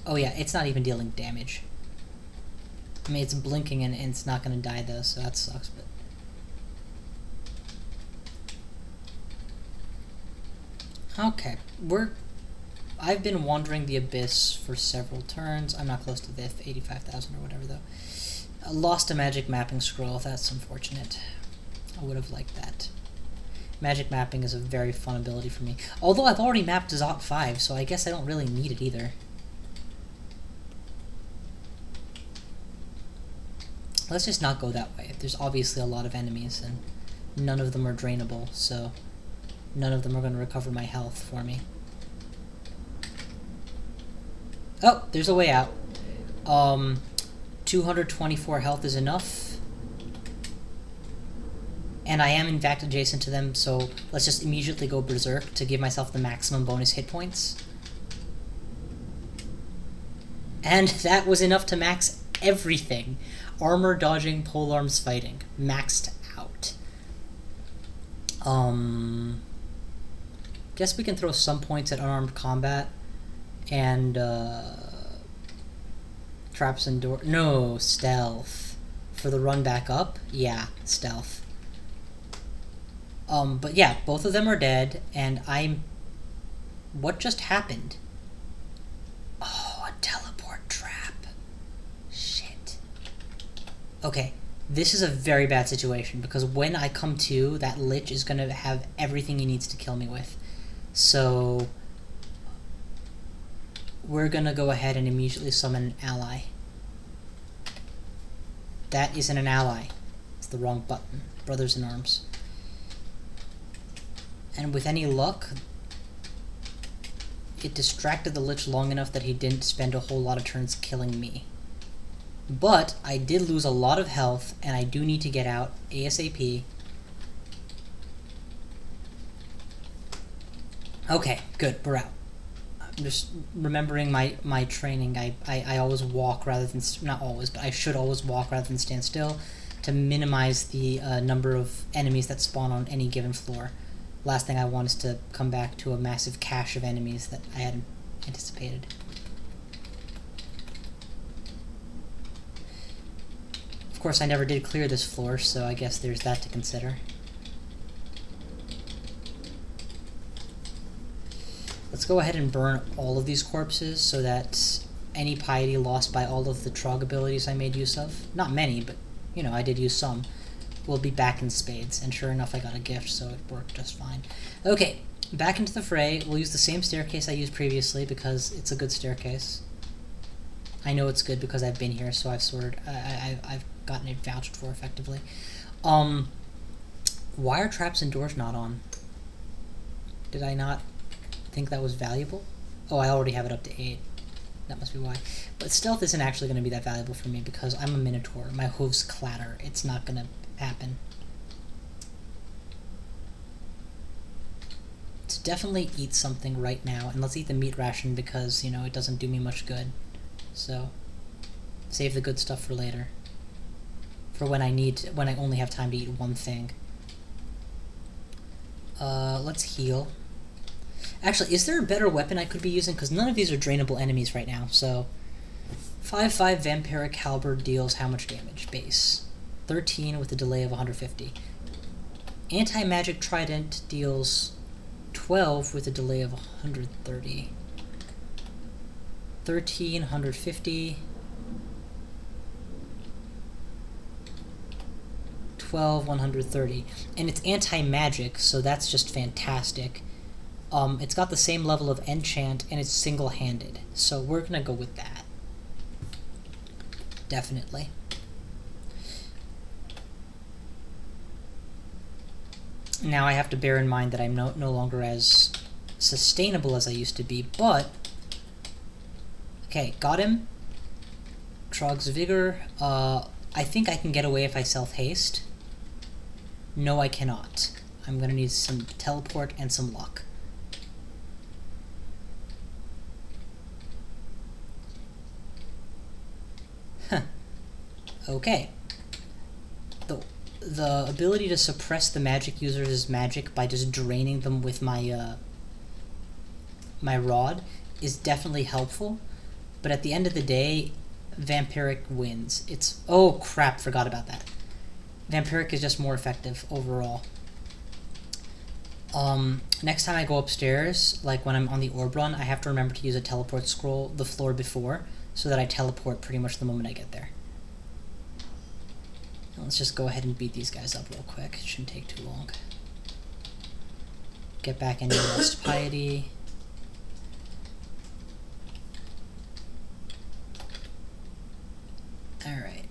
Oh yeah, it's not even dealing damage. I mean, it's blinking and it's not going to die though, so that sucks, but... Okay, I've been wandering the abyss for several turns. I'm not close to the 85,000 or whatever though. I lost a magic mapping scroll. That's unfortunate. I would have liked that. Magic mapping is a very fun ability for me. Although I've already mapped Zot 5, so I guess I don't really need it either. Let's just not go that way. There's obviously a lot of enemies, and none of them are drainable, so none of them are going to recover my health for me. Oh, there's a way out. 224 health is enough. And I am in fact adjacent to them, so let's just immediately go Berserk to give myself the maximum bonus hit points. And that was enough to max everything. Armor, dodging, polearms, fighting. Maxed out. Guess we can throw some points at unarmed combat. And, traps and door... No, stealth. For the run back up? Yeah, stealth. But yeah, both of them are dead, and I'm... What just happened? Oh, a teleport trap. Shit. Okay, this is a very bad situation, because when I come to, that Lich is gonna have everything he needs to kill me with. So... we're gonna go ahead and immediately summon an ally. That isn't an ally. It's the wrong button. Brothers in Arms. And with any luck, it distracted the Lich long enough that he didn't spend a whole lot of turns killing me. But I did lose a lot of health, and I do need to get out ASAP. Okay, good, we're out. I'm just remembering my training. I always walk rather than... Not always, but I should always walk rather than stand still to minimize the number of enemies that spawn on any given floor. Last thing I want is to come back to a massive cache of enemies that I hadn't anticipated. Of course, I never did clear this floor, so I guess there's that to consider. Let's go ahead and burn all of these corpses so that any piety lost by all of the Trog abilities I made use of, not many, but, you know, I did use some, will be back in spades. And sure enough, I got a gift, so it worked just fine. Okay, back into the fray. We'll use the same staircase I used previously because it's a good staircase. I know it's good because I've been here, so I've gotten it vouched for effectively. Why are traps and doors not on? Did I not think that was valuable? Oh, I already have it up to 8. That must be why. But stealth isn't actually going to be that valuable for me because I'm a Minotaur. My hooves clatter. It's not going to happen. Let's definitely eat something right now, and let's eat the meat ration because, you know, it doesn't do me much good. So, save the good stuff for later. For when I only have time to eat one thing. Let's heal. Actually, is there a better weapon I could be using? Because none of these are drainable enemies right now, so... 5/5 Vampiric Halberd deals how much damage? Base. 13 with a delay of 150. Anti-Magic Trident deals 12 with a delay of 130. 13, 150. 12, 130. And it's anti-magic, so that's just fantastic. It's got the same level of enchant, and it's single-handed. So we're gonna go with that. Definitely. Now I have to bear in mind that I'm no longer as sustainable as I used to be, but... Okay, got him. Trog's Vigor. I think I can get away if I self-haste. No, I cannot. I'm gonna need some teleport and some luck. Huh. Okay. The ability to suppress the magic users' magic by just draining them with my my rod is definitely helpful, but at the end of the day, Vampiric wins. It's... Oh crap, forgot about that. Vampiric is just more effective overall. Next time I go upstairs, like when I'm on the orb run, I have to remember to use a teleport scroll the floor before, so that I teleport pretty much the moment I get there. Now let's just go ahead and beat these guys up real quick. It shouldn't take too long. Get back any lost piety. Alright.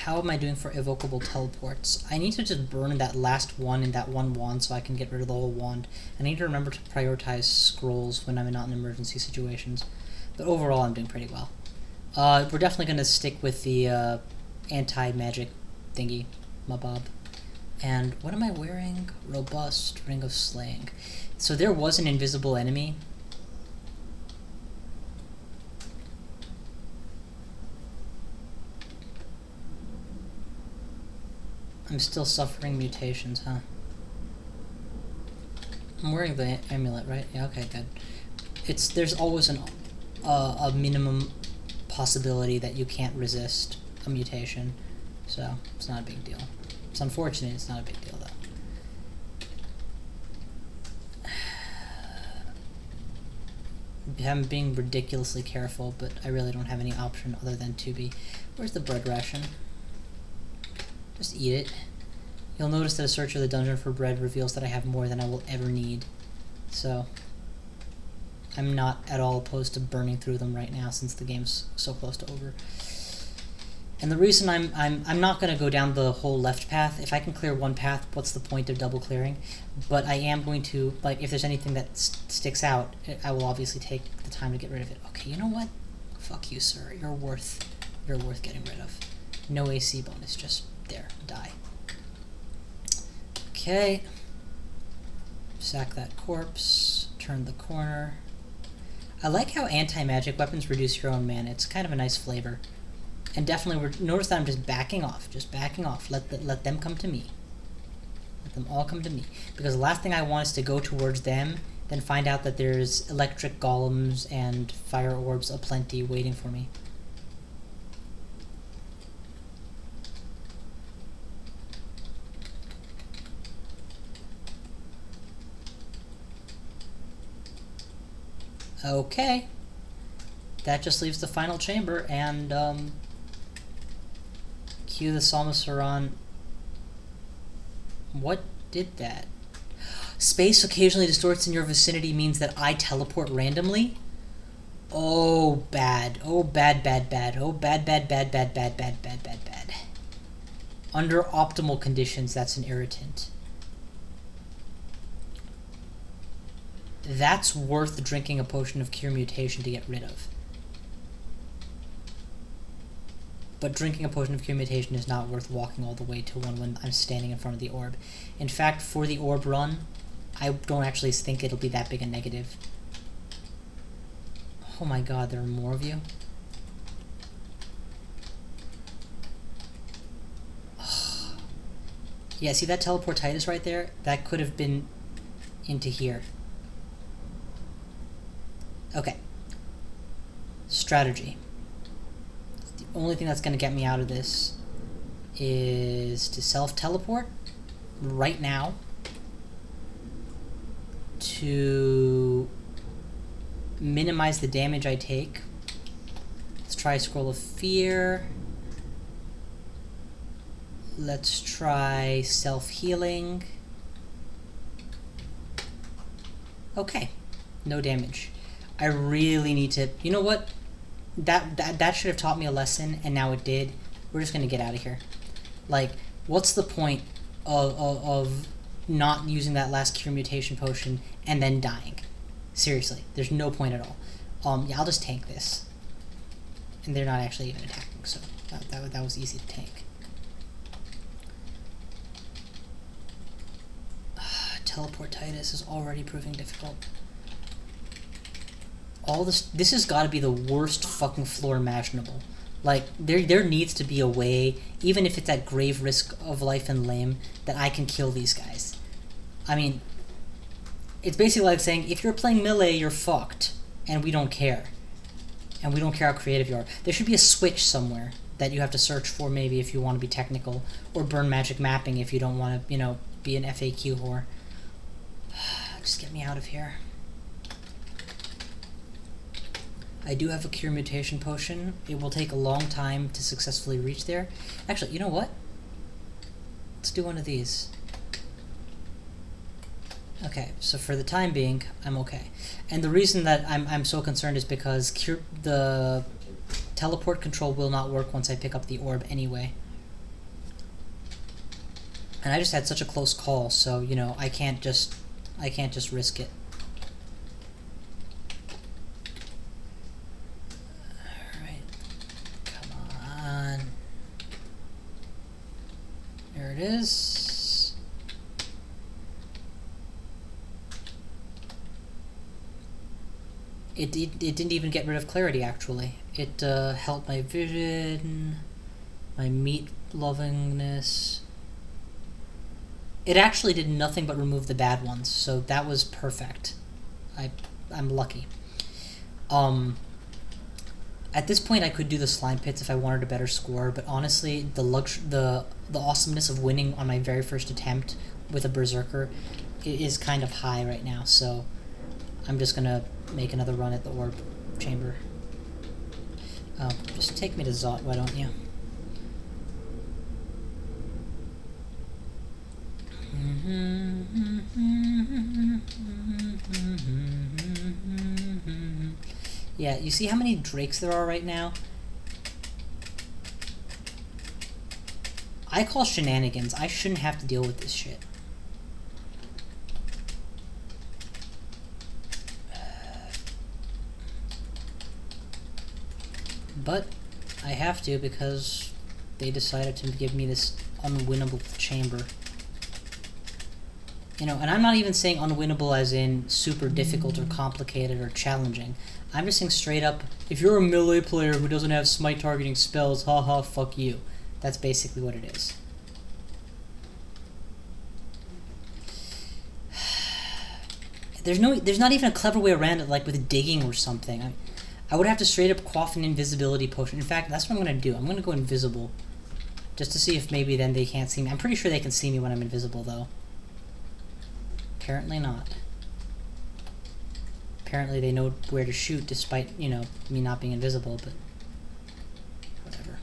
How am I doing for evocable teleports? I need to just burn that last one in that one wand so I can get rid of the whole wand. I need to remember to prioritize scrolls when I'm not in emergency situations. But overall, I'm doing pretty well. We're definitely going to stick with the anti-magic thingy, mabob. And what am I wearing? Robust, Ring of Slaying. So there was an invisible enemy. I'm still suffering mutations, huh? I'm wearing the amulet, right? Yeah, okay, good. There's always a minimum possibility that you can't resist a mutation, so it's not a big deal. It's unfortunate, it's not a big deal, though. I'm being ridiculously careful, but I really don't have any option other than to be... Where's the bread ration? Just eat it. You'll notice that a search of the dungeon for bread reveals that I have more than I will ever need. So, I'm not at all opposed to burning through them right now since the game's so close to over. And the reason I'm not going to go down the whole left path. If I can clear one path, what's the point of double clearing? But I am going to, like, if there's anything that sticks out, I will obviously take the time to get rid of it. Okay, you know what? Fuck you, sir. You're worth getting rid of. No AC bonus, just there, die. Okay. Sack that corpse, turn the corner. I like how anti-magic weapons reduce your own mana. It's kind of a nice flavor. And definitely, notice that I'm just backing off. Just backing off. Let them come to me. Let them all come to me. Because the last thing I want is to go towards them, then find out that there's electric golems and fire orbs aplenty waiting for me. Okay. That just leaves the final chamber, and cue the Salmasaran. What did that? Space occasionally distorts in your vicinity means that I teleport randomly? Oh, bad. Oh, bad, bad, bad. Oh, bad, bad, bad, bad, bad, bad, bad, bad, bad. Under optimal conditions, that's an irritant. That's worth drinking a potion of Cure Mutation to get rid of. But drinking a potion of Cure Mutation is not worth walking all the way to one when I'm standing in front of the orb. In fact, for the orb run, I don't actually think it'll be that big a negative. Oh my god, there are more of you? Yeah, see that teleportitis right there? That could have been into here. Okay. Strategy. The only thing that's going to get me out of this is to self-teleport right now to minimize the damage I take. Let's try Scroll of Fear. Let's try self-healing. Okay. No damage. I really need to... You know what? That should have taught me a lesson, and now it did. We're just going to get out of here. Like, what's the point of not using that last Cure Mutation potion and then dying? Seriously, there's no point at all. Yeah, I'll just tank this. And they're not actually even attacking, so that was easy to tank. Teleportitis is already proving difficult. All this has got to be the worst fucking floor imaginable. Like, there needs to be a way, even if it's at grave risk of life and limb, that I can kill these guys. I mean, it's basically like saying, if you're playing melee, you're fucked, and we don't care. And we don't care how creative you are. There should be a switch somewhere that you have to search for, maybe, if you want to be technical, or burn magic mapping if you don't want to, you know, be an FAQ whore. Just get me out of here. I do have a Cure Mutation potion. It will take a long time to successfully reach there. Actually, you know what? Let's do one of these. Okay, so for the time being, I'm okay. And the reason that I'm so concerned is because the teleport control will not work once I pick up the orb anyway. And I just had such a close call, so, you know, I can't just risk it. There it is. It didn't even get rid of clarity, actually. It helped my vision, my meat lovingness. It actually did nothing but remove the bad ones, so that was perfect. I'm lucky. At this point, I could do the slime pits if I wanted a better score, but honestly, the awesomeness of winning on my very first attempt with a Berserker is kind of high right now, so I'm just gonna make another run at the orb chamber. Just take me to Zot, why don't you? Yeah, you see how many drakes there are right now? I call shenanigans. I shouldn't have to deal with this shit. But I have to because they decided to give me this unwinnable chamber. You know, and I'm not even saying unwinnable as in super difficult or complicated or challenging. I'm just saying straight up, if you're a melee player who doesn't have smite targeting spells, haha, fuck you. That's basically what it is. There's not even a clever way around it, like with digging or something. I would have to straight up quaff an invisibility potion. In fact, that's what I'm going to do. I'm going to go invisible. Just to see if maybe then they can't see me. I'm pretty sure they can see me when I'm invisible, though. Apparently not. Apparently they know where to shoot despite, you know, me not being invisible, but whatever.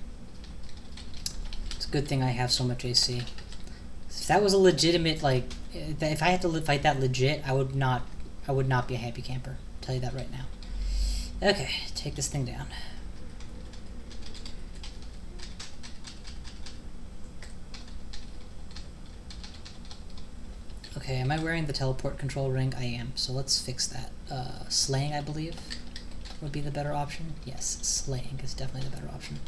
It's a good thing I have so much AC. If that was a legitimate, like, if I had to fight that legit, I would not be a happy camper. I'll tell you that right now. Okay, take this thing down. Okay, am I wearing the teleport control ring? I am, so let's fix that. Slaying, I believe, would be the better option. Yes, slaying is definitely the better option.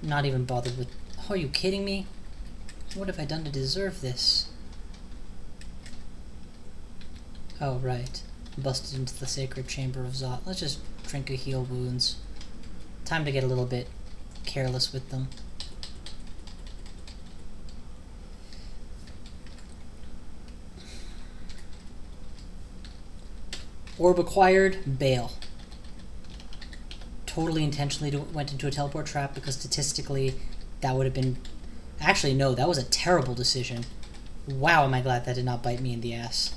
Not even bothered with... Oh, are you kidding me? What have I done to deserve this? Oh, right. Busted into the sacred chamber of Zot. Let's just drink a heal wounds. Time to get a little bit careless with them. Orb acquired, bail. Totally intentionally went into a teleport trap because statistically that would have been... Actually, no, that was a terrible decision. Wow, am I glad that did not bite me in the ass.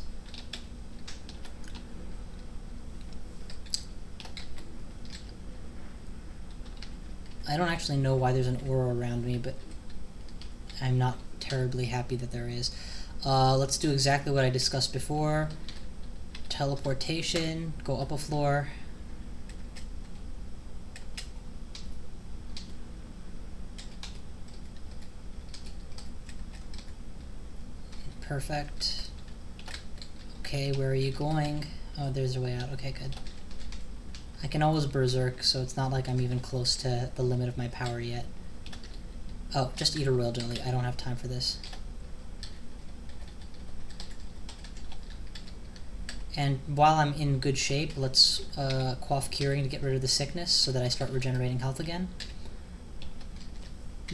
I don't actually know why there's an aura around me, but I'm not terribly happy that there is. Let's do exactly what I discussed before. Teleportation, go up a floor. Perfect. Okay, where are you going? Oh, there's a way out. Okay, good. I can always berserk, so it's not like I'm even close to the limit of my power yet. Oh, just eat a royal jelly. I don't have time for this. And while I'm in good shape, let's quaff curing to get rid of the sickness so that I start regenerating health again.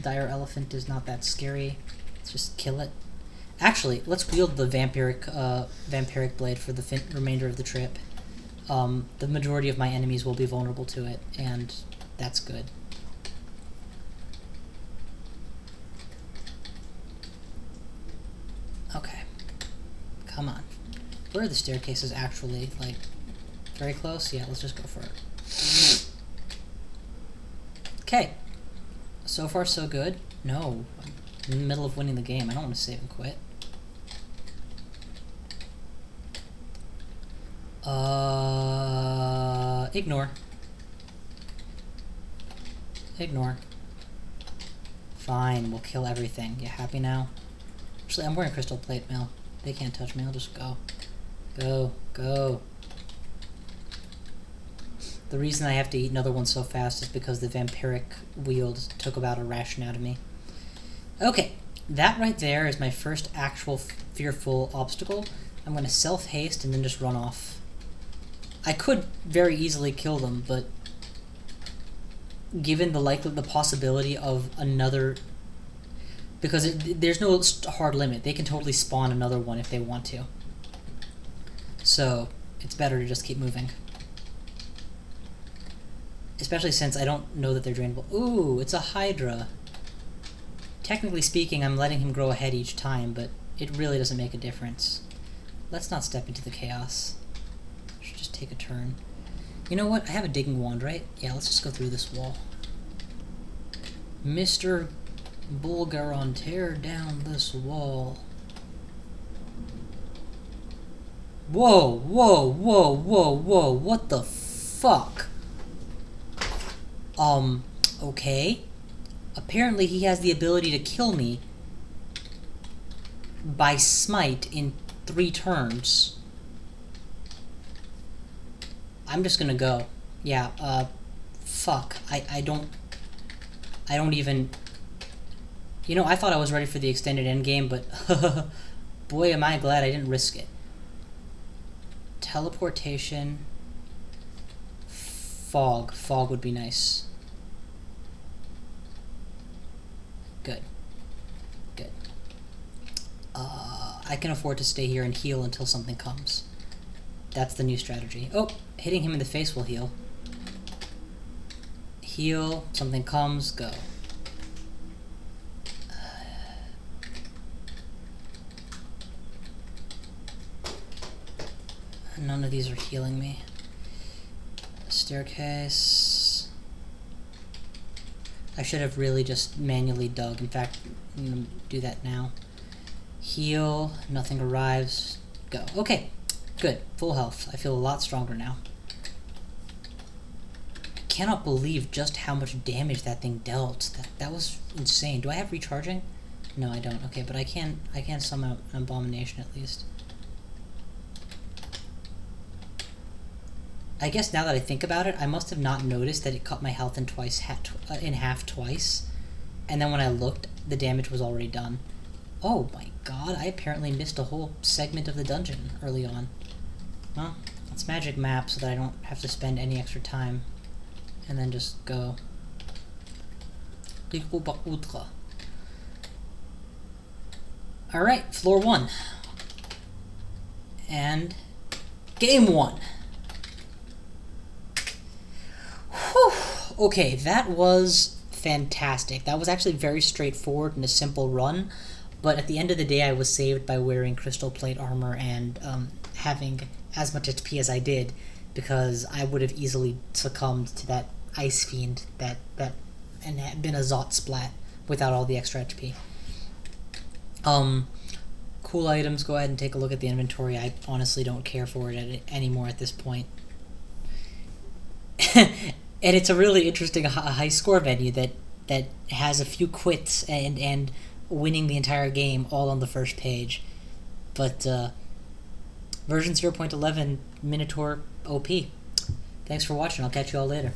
Dire Elephant is not that scary. Let's just kill it. Actually, let's wield the vampiric blade for the remainder of the trip. The majority of my enemies will be vulnerable to it, and that's good. Okay. Come on. Where are the staircases actually? Like, very close? Yeah, let's just go for it. Okay. So far, so good. No. I'm in the middle of winning the game. I don't want to save and quit. Ignore. Ignore. Fine, we'll kill everything. You happy now? Actually, I'm wearing crystal plate mail. They can't touch me. I'll just go. Go. Go. The reason I have to eat another one so fast is because the vampiric wield took about a ration out of me. Okay, that right there is my first actual fearful obstacle. I'm going to self-haste and then just run off. I could very easily kill them, but given the possibility of another... Because there's no hard limit. They can totally spawn another one if they want to. So, it's better to just keep moving. Especially since I don't know that they're drainable. Ooh, it's a Hydra. Technically speaking, I'm letting him grow a head each time, but it really doesn't make a difference. Let's not step into the chaos. Should just take a turn. You know what? I have a digging wand, right? Yeah, let's just go through this wall. Mr. Bullgarron, tear down this wall. Whoa, whoa, whoa, whoa, whoa, what the fuck? Okay. Apparently he has the ability to kill me by smite in 3 turns. I'm just gonna go. Yeah, fuck. I don't even... You know, I thought I was ready for the extended endgame, but boy am I glad I didn't risk it. Teleportation. Fog. Fog would be nice. Good. Good. I can afford to stay here and heal until something comes. That's the new strategy. Oh, hitting him in the face will heal. Heal, something comes, go. None of these are healing me. Staircase. I should have really just manually dug. In fact, I'm going to do that now. Heal, nothing arrives, go. Okay, good, full health. I feel a lot stronger now. I cannot believe just how much damage that thing dealt. That was insane. Do I have recharging? No, I don't. Okay, but I can summon an abomination at least. I guess now that I think about it, I must have not noticed that it cut my health in half twice. And then when I looked, the damage was already done. Oh my god, I apparently missed a whole segment of the dungeon early on. Well, let's magic map so that I don't have to spend any extra time. And then just go. Alright, floor 1. And game 1. Whew. Okay, that was fantastic. That was actually very straightforward and a simple run, but at the end of the day I was saved by wearing crystal plate armor and having as much HP as I did, because I would have easily succumbed to that ice fiend and had been a Zot splat without all the extra HP. Cool items, go ahead and take a look at the inventory. I honestly don't care for it anymore at this point. And it's a really interesting high score venue that has a few quits and winning the entire game all on the first page. But version 0.11 Minotaur OP. Thanks for watching. I'll catch you all later.